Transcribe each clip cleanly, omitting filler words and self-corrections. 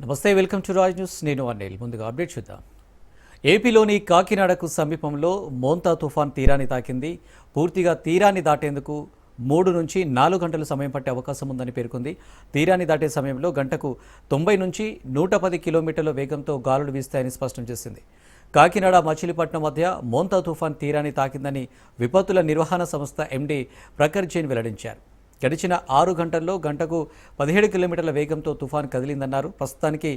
నమస్తే, welcome to Raj news. నేను అనిల్. ముందుగా అప్డేట్ చూద్దాం. ఏపీలోని కాకినాడకు సమీపంలో మోంతా తుఫాన్ తీరాన్ని తాకింది. పూర్తిగా తీరాన్ని దాటేందుకు 3 నుంచి 4 గంటల సమయం పట్టే అవకాశం ఉందని పేర్కొంది. తీరాన్ని దాటే సమయంలో గంటకు 90 నుంచి 110 కిలోమీటర్ల వేగంతో గాలులు వీస్తాయని స్పష్టం చేసింది. కాకినాడ మచిలీపట్నం మధ్య మోంతా తుఫాన్ తీరాన్ని తాకిందని విపత్తుల నిర్వహణ సంస్థ ఎండీ ప్రఖర్ జైన్ వెల్లడించారు. గడిచిన 6 గంటల్లో గంటకు 17 కిలోమీటర్ల వేగంతో తుఫాన్ కదిలిందన్నారు. ప్రస్తుతానికి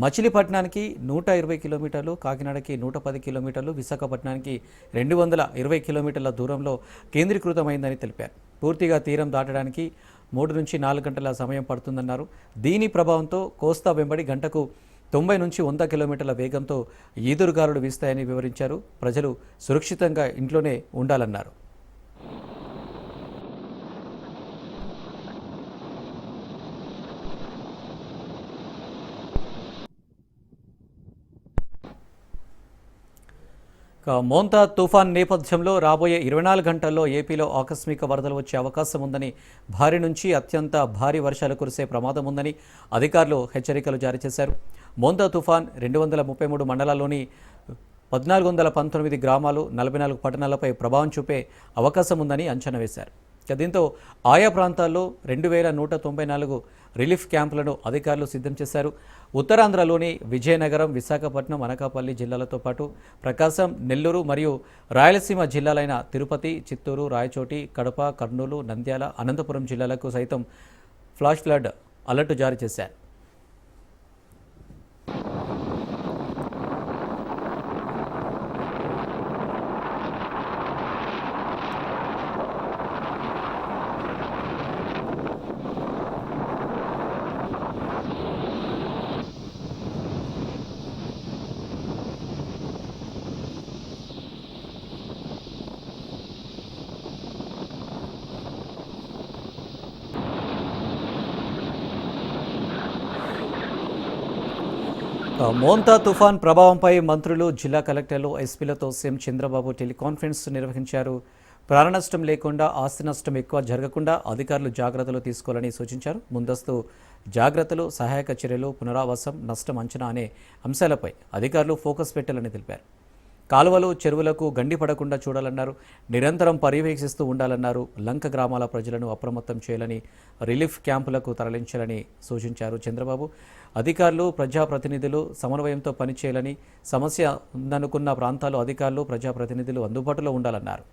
మచిలీపట్నానికి 120 కిలోమీటర్లు, కాకినాడకి 110 కిలోమీటర్లు, విశాఖపట్నానికి 220 కిలోమీటర్ల దూరంలో కేంద్రీకృతమైందని తెలిపారు. పూర్తిగా తీరం దాటడానికి 3 నుంచి 4 గంటల సమయం పడుతుందన్నారు. దీని ప్రభావంతో కోస్తా వెంబడి గంటకు 90 నుంచి 100 కిలోమీటర్ల వేగంతో ఈదురుగాలులు వీస్తాయని వివరించారు. ప్రజలు సురక్షితంగా ఇంట్లోనే ఉండాలన్నారు. మోంతా తుఫాన్ నేపథ్యంలో రాబోయే 24 గంటల్లో ఏపీలో ఆకస్మిక వరదలు వచ్చే అవకాశం ఉందని, భారీ నుంచి అత్యంత భారీ వర్షాలు కురిసే ప్రమాదం ఉందని అధికారులు హెచ్చరికలు జారీ చేశారు. మోంతా తుఫాన్ 233 మండలాల్లోని 1419 గ్రామాలు, 44 పట్టణాలపై ప్రభావం చూపే అవకాశం ఉందని అంచనా వేశారు. దీంతో ఆయా ప్రాంతాల్లో 2194 రిలీఫ్ క్యాంపులను అధికారులు సిద్ధం చేశారు. ఉత్తరాంధ్రలోని విజయనగరం, విశాఖపట్నం, అనకాపల్లి జిల్లాలతో పాటు ప్రకాశం, నెల్లూరు మరియు రాయలసీమ జిల్లాలైన తిరుపతి, చిత్తూరు, రాయచోటి, కడప, కర్నూలు, నంద్యాల, అనంతపురం జిల్లాలకు సైతం ఫ్లాష్ ఫ్లడ్ అలర్టు జారీ చేశారు. మోంతా తుఫాన్ ప్రభావంపై మంత్రులు, జిల్లా కలెక్టర్లు, ఎస్పీలతో సీఎం చంద్రబాబు టెలికాన్ఫరెన్స్ నిర్వహించారు. ప్రాణనష్టం లేకుండా, ఆస్తి నష్టం ఎక్కువ జరగకుండా అధికారులు జాగ్రత్తలు తీసుకోవాలని సూచించారు. ముందస్తు జాగ్రత్తలు, సహాయక చర్యలు, పునరావాసం, నష్టం అంచనా అనే అంశాలపై అధికారులు ఫోకస్ పెట్టాలని తెలిపారు. కాలువలు, చెరువులకు గండి పడకుండా చూడాలన్నారు. నిరంతరం పర్యవేక్షిస్తూ ఉండాలన్నారు. లంక గ్రామాల ప్రజలను అప్రమత్తం చేయాలని, రిలీఫ్ క్యాంపులకు తరలించాలని సూచించారు చంద్రబాబు. అధికారులు, ప్రజాప్రతినిధులు సమన్వయంతో పనిచేయాలని, సమస్య ఉందనుకున్న ప్రాంతాల్లో అధికారులు, ప్రజాప్రతినిధులు అందుబాటులో ఉండాలన్నారు.